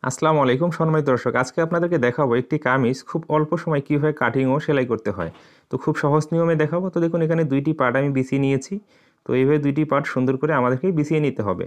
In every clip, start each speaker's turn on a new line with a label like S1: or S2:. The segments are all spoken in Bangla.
S1: আসসালামু আলাইকুম সম্মানিত দর্শক, আজকে আপনাদেরকে দেখাবো একটি কামিজ খুব অল্প সময় কীভাবে কাটিং ও সেলাই করতে হয়। তো খুব সহজ নিয়মে দেখাবো। তো দেখুন, এখানে দুইটি পার্ট আমি বিছিয়ে নিয়েছি। তো এইভাবে দুইটি পার্ট সুন্দর করে আমাদেরকে বিছিয়ে নিতে হবে।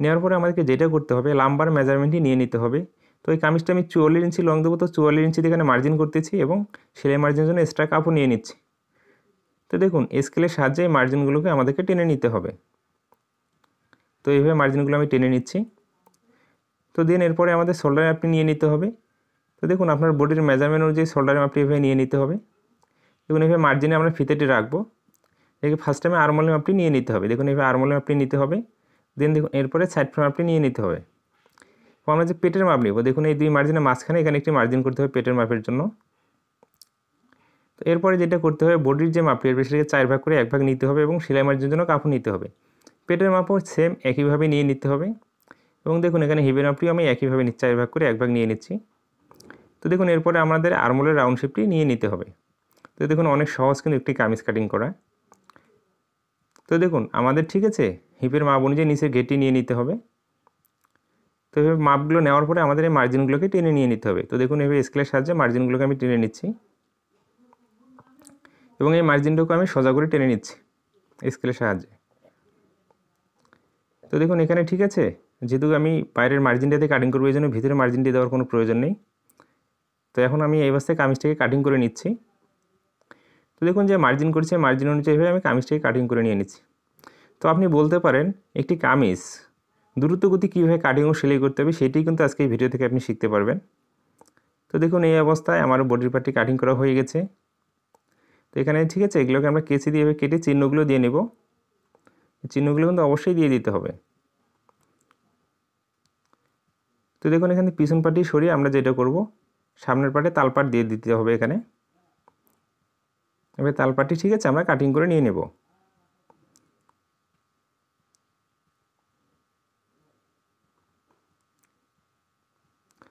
S1: নেওয়ার পরে আমাদেরকে যেটা করতে হবে, লাম্বার মেজারমেন্টই নিয়ে নিতে হবে। তো এই কামিজটা আমি 44 ইঞ্চি লং দেবো, তো 44 ইঞ্চিতে এখানে মার্জিন করতেছি এবং সেলাই মার্জিনের জন্য এক্সট্রা কাপড় নিয়ে নিচ্ছি। তো দেখুন, স্কেলের সাহায্যে এই মার্জিনগুলোকে আমাদেরকে টেনে নিতে হবে। তো এইভাবে মার্জিনগুলো আমি টেনে নিচ্ছি। তো দেন এরপরে আমাদের শোল্ডার মাপটি নিয়ে নিতে হবে। তো দেখুন, আপনার বডির মেজারমেন্ট অনুযায়ী শোল্ডার মাপটি এভাবে নিয়ে নিতে হবে। দেখুন, এভাবে মার্জিনে আমরা ফিতেটি রাখবো। দেখে ফার্স্ট টাইমে আর্মহোলের মাপটি নিয়ে নিতে হবে। দেখুন, এভাবে আর্মহোলের মাপটি নিতে হবে। দেন দেখুন, এরপরে সাইড ফ্রন্ট মাপটি নিয়ে নিতে হবে। তো আমরা যে পেটের মাপ নেব, দেখুন এই দুই মার্জিনের মাঝখানে এখানে একটি মার্জিন করতে হবে পেটের মাপের জন্য। তো এরপরে যেটা করতে হবে, বডির যে মাপটি আসবে সেটাকে 4 ভাগ করে 1 ভাগ নিতে হবে এবং সেলাই মার্জিনের জন্য কাপড় নিতে হবে। পেটের মাপও সেম একইভাবে নিয়ে নিতে হবে। এবং দেখুন, এখানে হিপের মাপটিও আমি একইভাবে 4 ভাগ করে 1 ভাগ নিয়ে নিচ্ছি। তো দেখুন, এরপরে আমাদের আর্মহোলের রাউন্ড শেপটি নিয়ে নিতে হবে। তো দেখুন, অনেক সহজ কিন্তু একটি কামিজ কাটিং করা। তো দেখুন, আমাদের ঠিক আছে, হিপের মাপ অনুযায়ী নিচের ঘেরটি নিয়ে নিতে হবে। তো এভাবে মাপগুলো নেওয়ার পরে আমাদের এই মার্জিনগুলোকে টেনে নিয়ে নিতে হবে। তো দেখুন, এভাবে স্কেলের সাহায্যে মার্জিনগুলোকে আমি টেনে নিচ্ছি এবং এই মার্জিনটাকে আমি সোজা করে টেনে নিচ্ছি স্কেলের সাহায্যে। তো দেখুন, এখানে ঠিক আছে, যেহেতু আমি বাইরের মার্জিনটাতে কাটিং করবো, এই জন্য ভিতরে মার্জিনটি দেওয়ার কোনো প্রয়োজন নেই। তো এখন আমি এই অবস্থায় কামিজটাকে কাটিং করে নিচ্ছি। তো দেখুন, যে মার্জিন করছে মার্জিন অনুযায়ী আমি কামিজটাকে কাটিং করে নিয়ে নিচ্ছি। তো আপনি বলতে পারেন, একটি কামিজ দ্রুতগতি কীভাবে কাটিং ও সেলাই করতে হবে সেটাই কিন্তু আজকে এই ভিডিও থেকে আপনি শিখতে পারবেন। তো দেখুন, এই অবস্থায় আমার বডির পার্টটি কাটিং করা হয়ে গেছে। তো এখানে ঠিক আছে, এগুলোকে আমরা কেচি দিয়ে কেটে চিহ্নগুলো দিয়ে নেব। চিহ্নগুলো কিন্তু অবশ্যই দিয়ে দিতে হবে। তো দেখুন, এখানে পিছন পার্টি সরিয়ে আমরা যেটা করব, সামনের পার্টে তালপাট দিয়ে দিতে হবে। এখানে এবার তালপাটটি ঠিক আছে আমরা কাটিং করে নিয়ে নেব।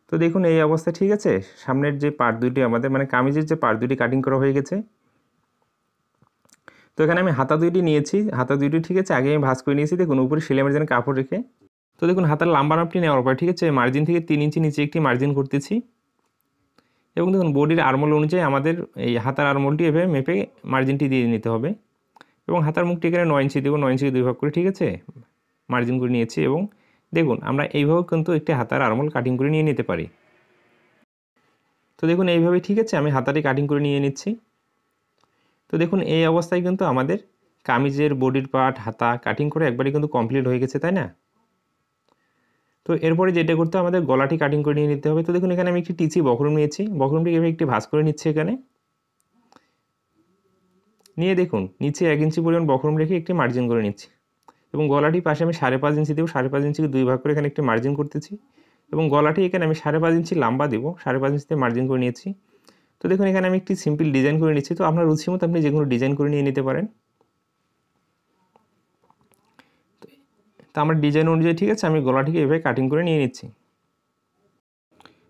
S1: তো দেখুন, এই অবস্থা ঠিক আছে, সামনের যে পার্ট দুইটি আমাদের মানে কামিজের যে পার্ট দুইটি কাটিং করা হয়ে গেছে। তো এখানে আমি হাতা দুইটি নিয়েছি, হাতা দুইটি ঠিক আছে আগে আমি ভাঁজ করে নিয়েছি। দেখুন, উপরে সেলাই মার্জিনে কাপড় রেখে। তো দেখুন, হাতার লাম্বার মাপটি নেওয়ার পর ঠিক আছে, মার্জিন থেকে 3 ইঞ্চি নিচে একটি মার্জিন করতেছি এবং দেখুন বডির আর্মহোল অনুযায়ী আমাদের এই হাতার আর্মহোলটি এভাবে মেপে মার্জিনটি দিয়ে নিতে হবে এবং হাতার মুখটি এখানে 9 ইঞ্চি দেবো। 9 ইঞ্চিকে 2 ভাগ করে ঠিক আছে মার্জিন করে নিয়েছি এবং দেখুন, আমরা এইভাবে কিন্তু একটি হাতার আর্মহোল কাটিং করে নিয়ে নিতে পারি। তো দেখুন, এইভাবে ঠিক আছে আমি হাতাটি কাটিং করে নিয়ে নিচ্ছি। তো দেখুন, এই অবস্থায় কিন্তু আমাদের কামিজের বডির পার্ট হাতা কাটিং করে একবারে কিন্তু কমপ্লিট হয়ে গেছে, তাই না? তো এরপরে যেটা করতে হবে, আমাদের গলাটি কাটিং করে নিয়ে নিতে হবে। তো দেখুন, এখানে আমি একটি টিচি বক্রম নিয়েছি, বক্রমটিকে এভাবে একটি ভাঁজ করে নিচ্ছি। এখানে নিয়ে দেখুন, নিচে 1 ইঞ্চি পরিমাণ বক্রম রেখে একটি মার্জিন করে নিচ্ছি এবং গলাটি পাশে আমি 5.5 ইঞ্চি দেবো। 5.5 ইঞ্চিকে 2 ভাগ করে এখানে একটি মার্জিন করতেছি এবং গলাটি এখানে আমি 5.5 ইঞ্চি লম্বা দেবো। 5.5 ইঞ্চিতে মার্জিন করে নিয়েছি। তো দেখুন, এখানে আমি একটি সিম্পল ডিজাইন করে নিচ্ছি। তো আপনার রুচি মতো আপনি যে কোনো ডিজাইন করে নিয়ে নিতে পারেন। তো আমার ডিজাইন অনুযায়ী ঠিক আছে আমি গলাটিকে এভাবে কাটিং করে নিয়ে নিচ্ছি।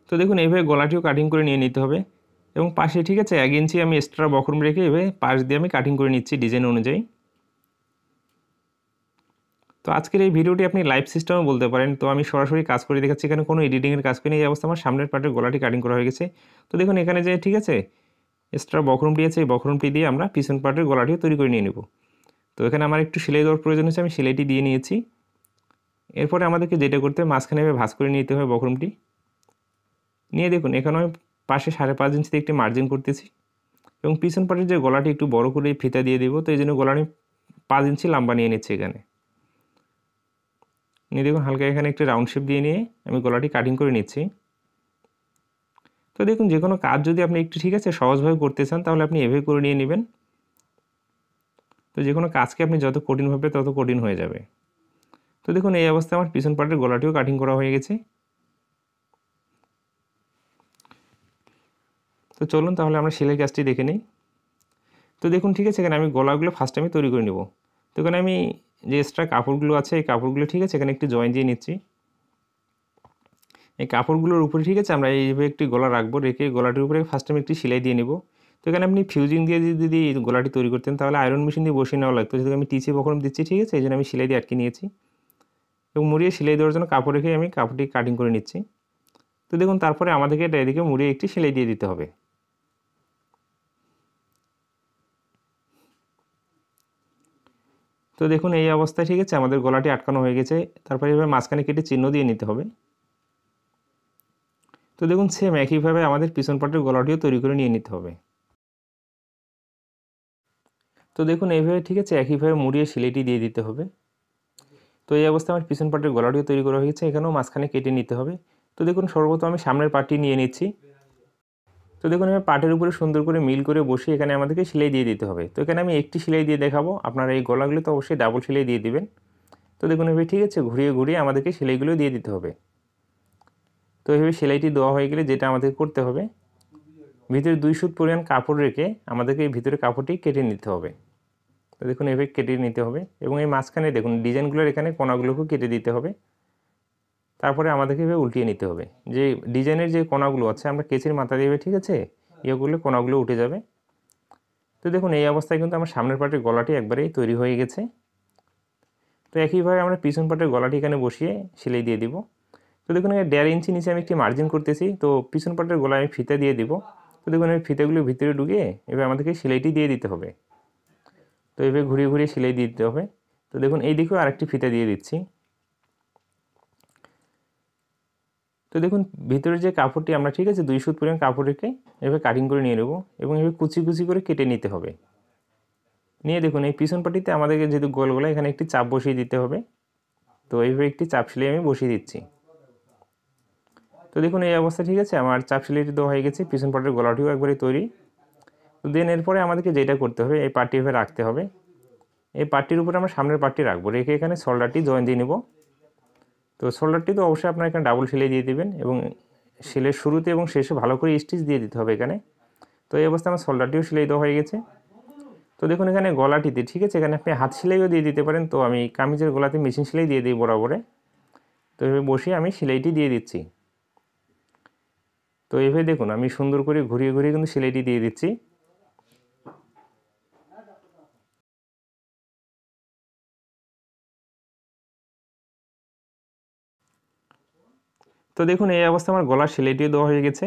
S1: তো দেখুন, এইভাবে গলাটিও কাটিং করে নিয়ে নিতে হবে এবং পাশে ঠিক আছে 1 ইঞ্চি আমি এক্সট্রা বক্রম রেখে এভাবে পাশ দিয়ে আমি কাটিং করে নিচ্ছি ডিজাইন অনুযায়ী। তো আজকের এই ভিডিওটি আপনি লাইভ সিস্টেমও বলতে পারেন। তো আমি সরাসরি কাজ করে দেখাচ্ছি, এখানে কোনো এডিটিংয়ের কাজ করিনি। এই অবস্থা আমার সামনের পার্টের গলাটি কাটিং করা হয়ে গেছে। তো দেখুন, এখানে যে ঠিক আছে এক্সট্রা বক্রমটি আছে, এই বক্রমটি দিয়ে আমরা পিছন পার্টের গলাটিও তৈরি করে নিয়ে নেব। তো এখানে আমার একটু সেলাই দেওয়ার প্রয়োজন হচ্ছে, আমি সেলাইটি দিয়ে নিয়েছি। এরপরে আমাদেরকে যেটা করতে হবে, মাঝখানে ভাঁজ করে নিতে হবে বক্রমটি নিয়ে। দেখুন, এখানে আমি পাশে 5.5 ইঞ্চিতে একটি মার্জিন করতেছি এবং পিছন পাটের যে গলাটি একটু বড় করে ফিতা দিয়ে দেবো। তো এই জন্য গলা আমি 5 ইঞ্চি লম্বা নিয়ে নিচ্ছি। এখানে নিয়ে দেখুন, হালকা এখানে একটি রাউন্ড শেপ দিয়ে নিয়ে আমি গলাটি কাটিং করে নিচ্ছি। তো দেখুন, যে কোনো কাজ যদি আপনি একটু ঠিক আছে সহজভাবে করতে চান, তাহলে আপনি এভাবে করে নিয়ে নেবেন। তো যে কোনো কাজকে আপনি যত কঠিন ভাবে তত কঠিন হয়ে যাবে। তো দেখুন, এই অবস্থায় আমার পিছন পাটের গলাটিও কাটিং করা হয়ে গেছে। তো চলুন তাহলে আমরা সেলাই কাজটি দেখে নিই। তো দেখুন, ঠিক আছে এখানে আমি গলাগুলো ফার্স্ট আমি তৈরি করে নেব। তো এখানে আমি যে এক্সট্রা কাপড়গুলো আছে এই কাপড়গুলো ঠিক আছে এখানে একটি জয়েন দিয়ে নিচ্ছি। এই কাপড়গুলোর উপরে ঠিক আছে আমরা এইভাবে একটি গলা রাখবো, রেখে গলাটির উপরে ফার্স্ট আমি একটি সেলাই দিয়ে নেব। তো এখানে আপনি ফিউজিং দিয়ে যদি গলাটি তৈরি করতেন তাহলে আয়রন মেশিন দিয়ে বসিয়ে নেওয়া লাগতো, যেহেতু আমি টিচি বক্রম দিচ্ছি ঠিক আছে, এই জন্য আমি সেলাই দিয়ে আটকে নিয়েছি। এবং মুড়িয়ে সেলাই দেওয়ার জন্য কাপড় রেখে আমি কাপড়টি কাটিং করে নিচ্ছি। তো দেখুন তারপরে আমাদেরকে এটা এদিকে মুড়িয়ে একটি সেলাই দিয়ে দিতে হবে। তো দেখুন এই অবস্থায় ঠিক আছে আমাদের গলাটি আটকানো হয়ে গেছে। তারপরে এভাবে মাঝখানে কেটে চিহ্ন দিয়ে নিতে হবে। তো দেখুন সেম একইভাবে আমাদের পিছন পাটের গলাটিও তৈরি করে নিয়ে নিতে হবে। তো দেখুন এইভাবে ঠিক আছে একইভাবে মুড়িয়ে সেলাইটি দিয়ে দিতে হবে। তো এই অবস্থায় আমার পিছন পাটের গলাটিও তৈরি করা হয়েছে, এখানেও মাঝখানে কেটে নিতে হবে। তো দেখুন সর্বপ্রথম আমি সামনের পাটটি নিয়ে নিচ্ছি। তো দেখুন আমি পাটের উপরে সুন্দর করে মিল করে বসিয়ে এখানে আমাদেরকে সেলাই দিয়ে দিতে হবে। তো এখানে আমি একটি সেলাই দিয়ে দেখাবো, আপনারা এই গলাগুলো তো অবশ্যই ডাবল সেলাই দিয়ে দিবেন। তো দেখুন এভাবে ঠিক আছে ঘুরিয়ে ঘুরিয়ে আমাদেরকে সেলাইগুলো দিয়ে দিতে হবে। তো এইভাবে সেলাইটি দেওয়া হয়ে গেলে যেটা আমাদের করতে হবে, ভিতরে 2 সুত পরিমাণ কাপড় রেখে আমাদেরকে এই ভিতরে কাপড়টি কেটে নিতে হবে। তো দেখুন এভাবে কেটে নিতে হবে এবং এই মাঝখানে দেখুন ডিজাইনগুলোর এখানে কোণাগুলোকেও কেটে দিতে হবে। তারপরে আমাদেরকে এভাবে উল্টিয়ে নিতে হবে। যে ডিজাইনের যে কোণাগুলো আছে আমরা কেচির মাথা দিয়ে ঠিক আছে ইয়েগুলো কোণাগুলো উঠে যাবে। তো দেখুন এই অবস্থায় কিন্তু আমার সামনের পাটের গলাটি একবারেই তৈরি হয়ে গেছে। তো একইভাবে আমরা পিছন পাটের গলাটি এখানে বসিয়ে সেলাই দিয়ে দিব। তো দেখুন 1.5 ইঞ্চি নিচে আমি একটি মার্জিন করতেছি। তো পিছন পাটের গলায় আমি ফিতা দিয়ে দিব। তো দেখুন এই ফিতাগুলো ভিতরে ঢুকিয়ে এবার আমাদেরকে সেলাইটি দিয়ে দিতে হবে। তো এভাবে ঘুরিয়ে ঘুরিয়ে সেলাই দিয়ে দিতে হবে। তো দেখুন এই দিকেও আরেকটি ফিতা দিয়ে দিচ্ছি। তো দেখুন ভিতরের যে কাপড়টি আমরা ঠিক আছে 2 সুত পরিমাণ কাপড় রেখে এভাবে কাটিং করে নিয়ে নেব এবং এভাবে কুচি কুচি করে কেটে নিতে হবে। নিয়ে দেখুন এই পিছন পাটিতে আমাদেরকে যেহেতু গোল গলা এখানে একটি চাপ বসিয়ে দিতে হবে। তো এইভাবে একটি চাপ সেলাই আমি বসিয়ে দিচ্ছি। তো দেখুন এই অবস্থা ঠিক আছে আমার চাপ সেলাইটি দেওয়া হয়ে গেছে, পিছন পাটের গলাটিও একবারে তৈরি। তো দেন এরপরে আমাদেরকে যেটা করতে হবে এই পাটটি এভাবে রাখতে হবে। এই পাটটির উপরে আমরা সামনের পাটটি রাখবো, রেখে এখানে শোল্ডারটি জয়েন দিয়ে নেব। তো শোল্ডারটি তো অবশ্যই আপনারা এখানে ডাবল সেলাই দিয়ে দিবেন এবং সেলের শুরুতে এবং শেষে ভালো করে স্টিচ দিয়ে দিতে হবে এখানে। তো এই অবস্থায় আমার শোল্ডারটিও সেলাই দেওয়া হয়ে গেছে। তো দেখুন এখানে গলাটিতে ঠিক আছে এখানে আপনি হাত সেলাইও দিয়ে দিতে পারেন। তো আমি কামিজের গলাতে মেশিন সেলাই দিয়ে দিই বরাবরে। তো এভাবে বসিয়ে আমি সেলাইটি দিয়ে দিচ্ছি। তো এইভাবে দেখুন আমি সুন্দর করে ঘুরিয়ে ঘুরিয়ে কিন্তু সেলাইটি দিয়ে দিচ্ছি। তো দেখুন এই অবস্থায় আমার গলার সেলাইটিও দেওয়া হয়ে গেছে।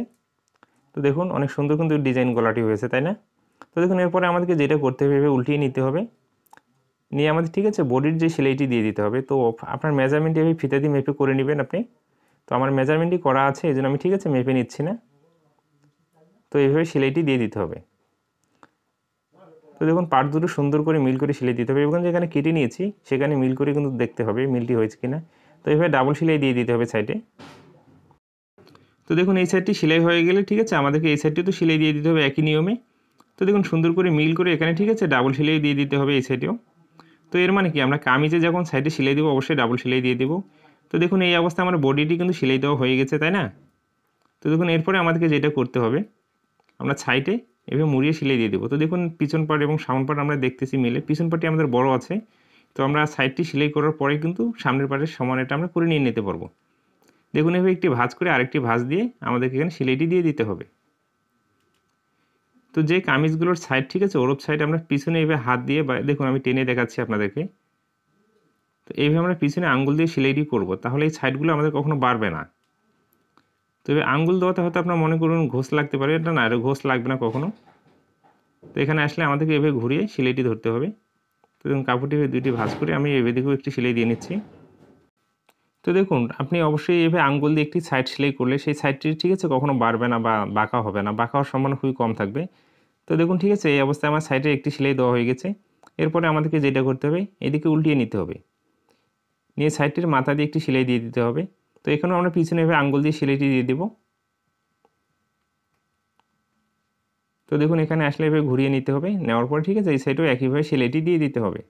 S1: তো দেখুন অনেক সুন্দর কিন্তু ডিজাইন গলাটি হয়েছে, তাই না? তো দেখুন এরপরে আমাদেরকে যেটা করতে হবে এভাবে উল্টিয়ে নিতে হবে। নিয়ে আমাদের ঠিক আছে বডির যে সেলাইটি দিয়ে দিতে হবে। তো আপনার মেজারমেন্ট এভাবে ফিতা দিয়ে মেপে করে নেবেন আপনি। তো আমার মেজারমেন্টই করা আছে এই জন্য আমি ঠিক আছে মেপে নিচ্ছি না। তো এইভাবে সেলাইটি দিয়ে দিতে হবে। তো দেখুন পার্ট দুটো সুন্দর করে মিল করে সেলাই দিতে হবে এবং যেখানে কেটে নিয়েছি সেখানে মিল করে কিন্তু দেখতে হবে মিলটি হয়েছে কিনা। তো এইভাবে ডাবল সেলাই দিয়ে দিতে হবে সাইডে। তো দেখুন এই সাইডটি সেলাই হয়ে গেলে ঠিক আছে আমাদেরকে এই সাইডটি তো সেলাই দিয়ে দিতে হবে একই নিয়মে। তো দেখুন সুন্দর করে মিল করে এখানে ঠিক আছে ডাবল সেলাই দিয়ে দিতে হবে এই সাইডেও। তো এর মানে কি আমরা কামিজে যখন সাইডে সেলাই দেবো অবশ্যই ডাবল সেলাই দিয়ে দেবো। তো দেখুন এই অবস্থায় আমার বডিটি কিন্তু সেলাই দেওয়া হয়ে গেছে, তাই না? তো দেখুন এরপরে আমাদেরকে যেটা করতে হবে আমরা সাইডে এভাবে মুড়িয়ে সেলাই দিয়ে দেবো। তো দেখুন পিছন পাট এবং সামন পাট আমরা দেখতেছি মিলে, পিছন পাটটি আমাদের বড় আছে। তো আমরা সাইডটি সেলাই করার পরে কিন্তু সামনের পাটের সমান এটা আমরা করে নিয়ে নিতে পারবো। দেখুন এভাবে একটি ভাঁজ করে আরেকটি ভাঁজ দিয়ে আমাদেরকে এখানে সেলাইটি দিয়ে দিতে হবে। তো যে কামিজগুলোর সাইড ঠিক আছে ওরপ সাইড আমরা পিছনে এভাবে হাত দিয়ে দেখুন আমি টেনে দেখাচ্ছি আপনাদেরকে। তো এইভাবে আমরা পিছনে আঙ্গুল দিয়ে সেলাইটি করব, তাহলে এই সাইডগুলো আমাদের কখনো বাড়বে না। তবে আঙ্গুল দেওয়াতে হয়তো আপনার মনে করুন ঘোষ লাগতে পারে, এটা না, আর ঘোষ লাগবে না কখনো। তো এখানে আসলে আমাদেরকে এভাবে ঘুরিয়ে সেলাইটি ধরতে হবে। তো দেখুন কাপড়টি দুইটি ভাঁজ করে আমি এদিকেও একটি সেলাই দিয়ে নিচ্ছি। তো দেখুন আপনি অবশ্যই এভাবে আঙ্গুল দিয়ে একটি সাইড সেলাই করলে সেই সাইডটি ঠিক আছে কখনো বাড়বে না বা বাঁকা হবে না, বাঁকা হওয়ার সম্ভাবনা খুবই কম থাকবে। তো দেখুন ঠিক আছে এই অবস্থায় আমার সাইডে একটি সেলাই দেওয়া হয়ে গেছে। এরপরে আমাদেরকে যেটা করতে হবে এদিকে উল্টিয়ে নিতে হবে, নিয়ে সাইডটির মাথা দিয়ে একটি সেলাই দিয়ে দিতে হবে। তো এখানেও আমরা পিছনে এভাবে আঙ্গুল দিয়ে সেলাইটি দিয়ে দেব। তো দেখুন এখানে আসলে এভাবে ঘুরিয়ে নিতে হবে, নেওয়ার পর ঠিক আছে এই সাইডেও একইভাবে সেলাইটি দিয়ে দিতে হবে।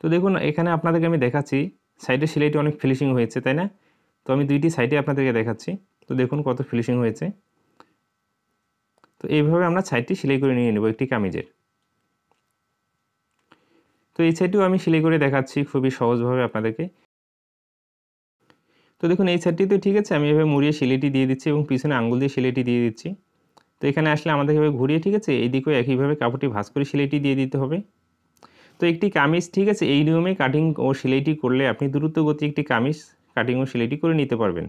S1: তো দেখুন এখানে আপনাদেরকে আমি দেখাচ্ছি সাইডের সেলাইটি অনেক ফিনিশিং হয়েছে, তাই না? তো আমি দুইটি সাইডে আপনাদেরকে দেখাচ্ছি। তো দেখুন কত ফিনিশিং হয়েছে। তো এইভাবে আমরা সাইডটি সেলাই করে নিয়ে নেব একটি কামিজের। তো এই সাইডটিও আমি সেলাই করে দেখাচ্ছি খুবই সহজভাবে আপনাদেরকে। তো দেখুন এই সাইডটিতে ঠিক আছে আমি এভাবে মুড়িয়ে সেলাইটি দিয়ে দিচ্ছি এবং পিছনে আঙ্গুল দিয়ে সেলাইটি দিয়ে দিচ্ছি। তো এখানে আসলে আমাদেরকে এভাবে ঘুরিয়ে ঠিক আছে এইদিকেও একইভাবে কাপড়টি ভাঁজ করে সেলাইটি দিয়ে দিতে হবে। তো একটি কামিজ ঠিক আছে এই নিয়মে কাটিং ও সেলাইটি করলে আপনি দ্রুত গতি একটি কামিজ কাটিং ও সেলাইটি করে নিতে পারবেন।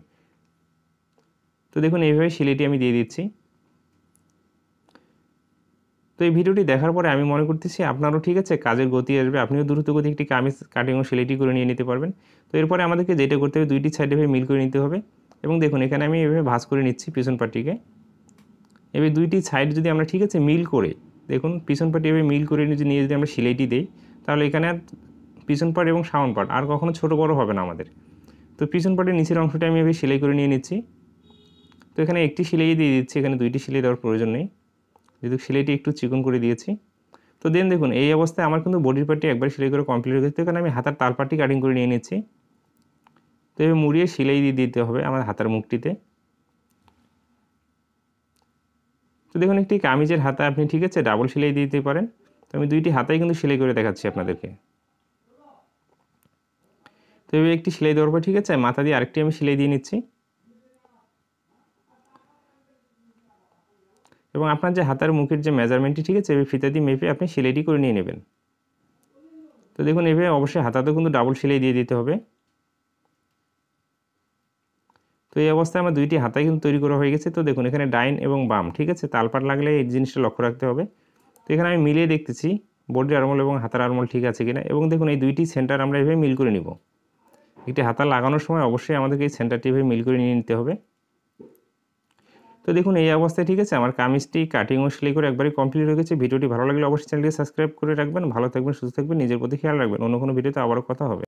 S1: তো দেখুন এইভাবে সেলাইটি আমি দিয়ে দিচ্ছি। তো এই ভিডিওটি দেখার পরে আমি মনে করতেছি আপনারও ঠিক আছে কাজের গতি আসবে, আপনিও দ্রুত গতি একটি কামিজ কাটিং ও সেলাইটি করে নিয়ে নিতে পারবেন। তো এরপরে আমাদেরকে যেটা করতে হবে দুইটি সাইডে এভাবে মিল করে নিতে হবে এবং দেখুন এখানে আমি এভাবে ভাঁজ করে নিচ্ছি পিছন পাটিকে। এবার দুইটি সাইড যদি আমরা ঠিক আছে মিল করে দেখুন পিছন পাটি এভাবে মিল করে নিয়ে যদি আমরা সেলাইটি দিই তাহলে এখানে আর পিছন পাট এবং সামন পাট আর কখনো ছোটো বড়ো হবে না আমাদের। তো পিছন পাটের নিচের অংশটা আমি এভাবে সেলাই করে নিয়ে নিচ্ছি। তো এখানে একটি সেলাই দিয়ে দিচ্ছি, এখানে দুইটি সেলাই দেওয়ার প্রয়োজন নেই যেহেতু সেলাইটি একটু চিকন করে দিয়েছি। তো দেন দেখুন এই অবস্থায় আমার কিন্তু বডির পার্টটি একবার সেলাই করে কমপ্লিট হয়ে গেছে। এখানে আমি হাতার তাল পাটটি কাটিং করে নিয়ে নিচ্ছি। তো এভাবে মুড়িয়ে সেলাই দিয়ে দিতে হবে আমার হাতার মুখটিতে। তো দেখুন একটি কামিজের হাতা আপনি ঠিক আছে ডাবল সেলাই দিয়ে দিতে পারেন। তো আমি দুইটি হাতাই কিন্তু সেলাই করে দেখাচ্ছি আপনাদেরকে। তো এভাবে একটি সেলাই দেওয়ার পর ঠিক আছে মাথা দিয়ে আরেকটি আমি সেলাই দিয়ে নিচ্ছি এবং আপনার যে হাতার মুখের যে মেজারমেন্টটি ঠিক আছে এভাবে ফিতা দিয়ে মেপে আপনি সেলাইটি করে নিয়ে নেবেন। তো দেখুন এভাবে অবশ্যই হাতাতেও কিন্তু ডাবল সেলাই দিয়ে দিতে হবে। তো এই অবস্থায় আমার দুইটি হাতাই কিন্তু তৈরি করা হয়ে গেছে। তো দেখুন এখানে ডাইন এবং বাম ঠিক আছে তালপাট লাগলে এই জিনিসটা লক্ষ্য রাখতে হবে। তো এখানে আমি মিলিয়ে দেখতেছি বডির আরমোল এবং হাতার আরমোল ঠিক আছে কিনা এবং দেখুন এই দুইটি সেন্টার আমরা এভাবে মিল করে নিব। একটি হাতা লাগানোর সময় অবশ্যই আমাদেরকে এই সেন্টারটি এভাবে মিল করে নিয়ে নিতে হবে। তো দেখুন এই অবস্থায় ঠিক আছে আমার কামিজটি কাটিং ও সেলাই করে একবারই কমপ্লিট হয়ে গেছে। ভিডিওটি ভালো লাগলে অবশ্যই চ্যানেলটি সাবস্ক্রাইব করে রাখবেন। ভালো থাকবেন, সুস্থ থাকবেন, নিজের প্রতি খেয়াল রাখবেন। অন্য কোনো ভিডিওতে আবারও কথা হবে।